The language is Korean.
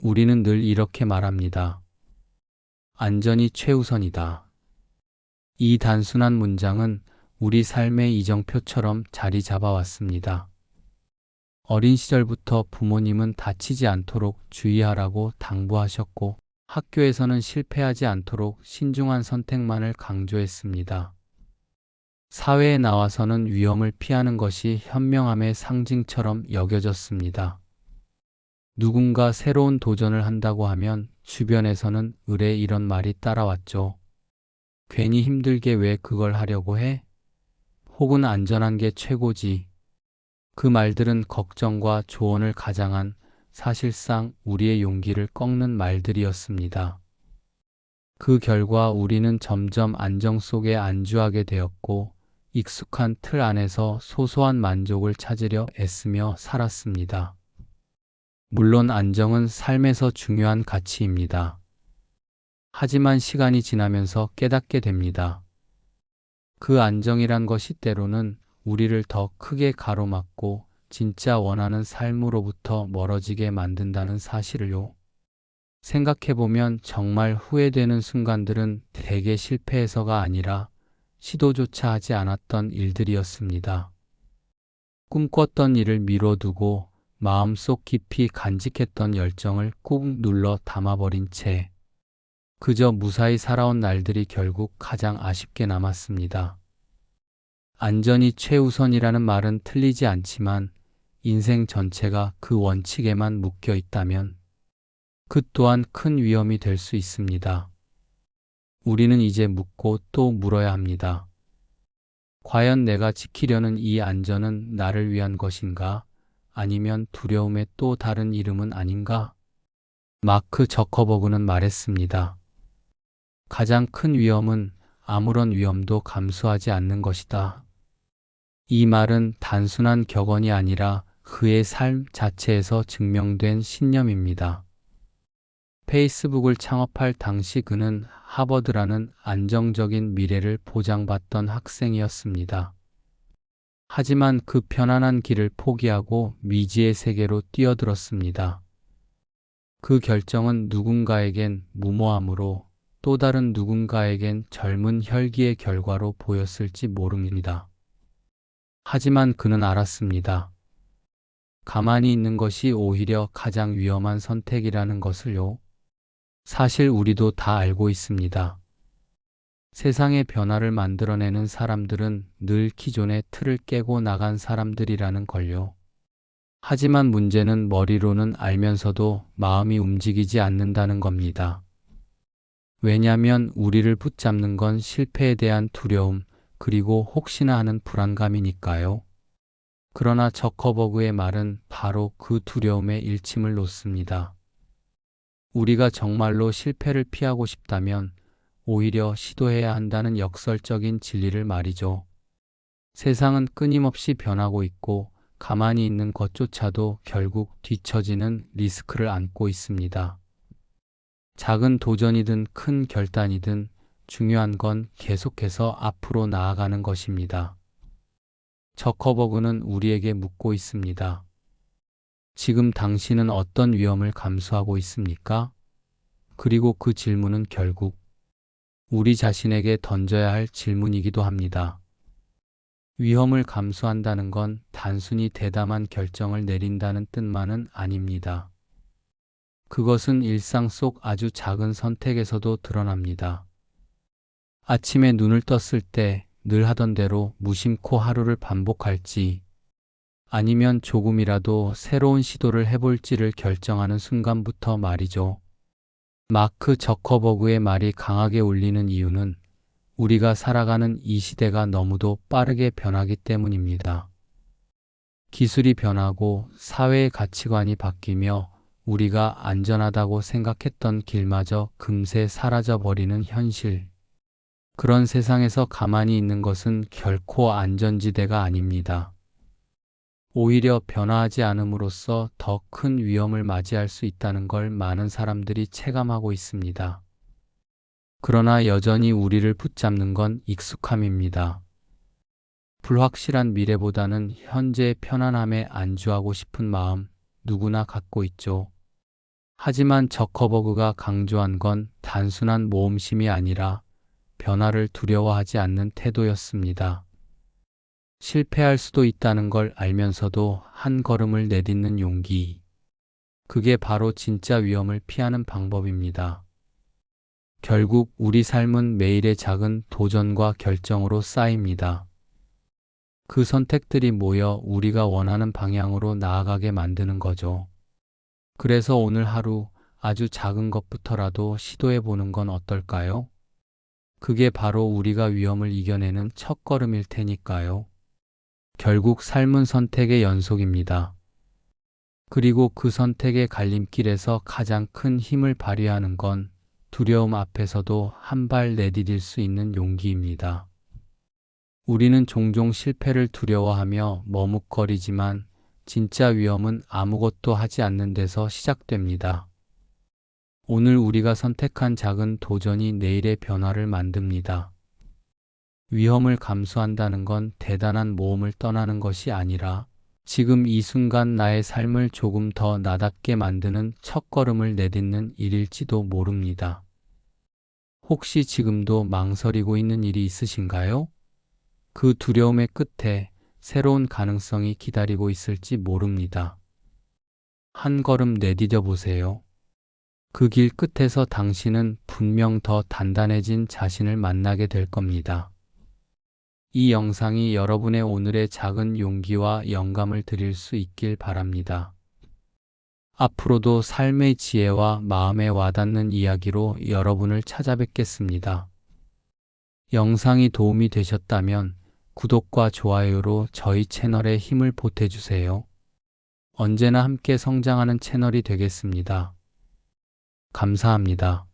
우리는 늘 이렇게 말합니다. 안전이 최우선이다. 이 단순한 문장은 우리 삶의 이정표처럼 자리 잡아왔습니다. 어린 시절부터 부모님은 다치지 않도록 주의하라고 당부하셨고, 학교에서는 실패하지 않도록 신중한 선택만을 강조했습니다. 사회에 나와서는 위험을 피하는 것이 현명함의 상징처럼 여겨졌습니다. 누군가 새로운 도전을 한다고 하면 주변에서는 의례 이런 말이 따라왔죠. 괜히 힘들게 왜 그걸 하려고 해? 혹은 안전한 게 최고지. 그 말들은 걱정과 조언을 가장한 사실상 우리의 용기를 꺾는 말들이었습니다. 그 결과 우리는 점점 안정 속에 안주하게 되었고 익숙한 틀 안에서 소소한 만족을 찾으려 애쓰며 살았습니다. 물론 안정은 삶에서 중요한 가치입니다. 하지만 시간이 지나면서 깨닫게 됩니다. 그 안정이란 것이 때로는 우리를 더 크게 가로막고 진짜 원하는 삶으로부터 멀어지게 만든다는 사실을요. 생각해보면 정말 후회되는 순간들은 대개 실패해서가 아니라 시도조차 하지 않았던 일들이었습니다. 꿈꿨던 일을 미뤄두고 마음속 깊이 간직했던 열정을 꾹 눌러 담아버린 채 그저 무사히 살아온 날들이 결국 가장 아쉽게 남았습니다. 안전이 최우선이라는 말은 틀리지 않지만 인생 전체가 그 원칙에만 묶여 있다면 그 또한 큰 위험이 될 수 있습니다. 우리는 이제 묻고 또 물어야 합니다. 과연 내가 지키려는 이 안전은 나를 위한 것인가? 아니면 두려움의 또 다른 이름은 아닌가? 마크 저커버그는 말했습니다. 가장 큰 위험은 아무런 위험도 감수하지 않는 것이다. 이 말은 단순한 격언이 아니라 그의 삶 자체에서 증명된 신념입니다. 페이스북을 창업할 당시 그는 하버드라는 안정적인 미래를 보장받던 학생이었습니다. 하지만 그 편안한 길을 포기하고 미지의 세계로 뛰어들었습니다. 그 결정은 누군가에겐 무모함으로 또 다른 누군가에겐 젊은 혈기의 결과로 보였을지 모릅니다. 하지만 그는 알았습니다. 가만히 있는 것이 오히려 가장 위험한 선택이라는 것을요. 사실 우리도 다 알고 있습니다. 세상의 변화를 만들어내는 사람들은 늘 기존의 틀을 깨고 나간 사람들이라는 걸요. 하지만 문제는 머리로는 알면서도 마음이 움직이지 않는다는 겁니다. 왜냐하면 우리를 붙잡는 건 실패에 대한 두려움, 그리고 혹시나 하는 불안감이니까요. 그러나 저커버그의 말은 바로 그 두려움의 일침을 놓습니다. 우리가 정말로 실패를 피하고 싶다면 오히려 시도해야 한다는 역설적인 진리를 말이죠. 세상은 끊임없이 변하고 있고 가만히 있는 것조차도 결국 뒤처지는 리스크를 안고 있습니다. 작은 도전이든 큰 결단이든 중요한 건 계속해서 앞으로 나아가는 것입니다. 저커버그는 우리에게 묻고 있습니다. 지금 당신은 어떤 위험을 감수하고 있습니까? 그리고 그 질문은 결국 우리 자신에게 던져야 할 질문이기도 합니다. 위험을 감수한다는 건 단순히 대담한 결정을 내린다는 뜻만은 아닙니다. 그것은 일상 속 아주 작은 선택에서도 드러납니다. 아침에 눈을 떴을 때 늘 하던 대로 무심코 하루를 반복할지 아니면 조금이라도 새로운 시도를 해볼지를 결정하는 순간부터 말이죠. 마크 저커버그의 말이 강하게 울리는 이유는 우리가 살아가는 이 시대가 너무도 빠르게 변하기 때문입니다. 기술이 변하고 사회의 가치관이 바뀌며 우리가 안전하다고 생각했던 길마저 금세 사라져버리는 현실. 그런 세상에서 가만히 있는 것은 결코 안전지대가 아닙니다. 오히려 변화하지 않음으로써 더 큰 위험을 맞이할 수 있다는 걸 많은 사람들이 체감하고 있습니다. 그러나 여전히 우리를 붙잡는 건 익숙함입니다. 불확실한 미래보다는 현재의 편안함에 안주하고 싶은 마음 누구나 갖고 있죠. 하지만 저커버그가 강조한 건 단순한 모험심이 아니라 변화를 두려워하지 않는 태도였습니다. 실패할 수도 있다는 걸 알면서도 한 걸음을 내딛는 용기. 그게 바로 진짜 위험을 피하는 방법입니다. 결국 우리 삶은 매일의 작은 도전과 결정으로 쌓입니다. 그 선택들이 모여 우리가 원하는 방향으로 나아가게 만드는 거죠. 그래서 오늘 하루 아주 작은 것부터라도 시도해 보는 건 어떨까요? 그게 바로 우리가 위험을 이겨내는 첫걸음일 테니까요. 결국 삶은 선택의 연속입니다. 그리고 그 선택의 갈림길에서 가장 큰 힘을 발휘하는 건 두려움 앞에서도 한 발 내디딜 수 있는 용기입니다. 우리는 종종 실패를 두려워하며 머뭇거리지만 진짜 위험은 아무것도 하지 않는 데서 시작됩니다. 오늘 우리가 선택한 작은 도전이 내일의 변화를 만듭니다. 위험을 감수한다는 건 대단한 모험을 떠나는 것이 아니라 지금 이 순간 나의 삶을 조금 더 나답게 만드는 첫걸음을 내딛는 일일지도 모릅니다. 혹시 지금도 망설이고 있는 일이 있으신가요? 그 두려움의 끝에 새로운 가능성이 기다리고 있을지 모릅니다. 한 걸음 내디뎌 보세요. 그 길 끝에서 당신은 분명 더 단단해진 자신을 만나게 될 겁니다. 이 영상이 여러분의 오늘의 작은 용기와 영감을 드릴 수 있길 바랍니다. 앞으로도 삶의 지혜와 마음에 와닿는 이야기로 여러분을 찾아뵙겠습니다. 영상이 도움이 되셨다면 구독과 좋아요로 저희 채널에 힘을 보태주세요. 언제나 함께 성장하는 채널이 되겠습니다. 감사합니다.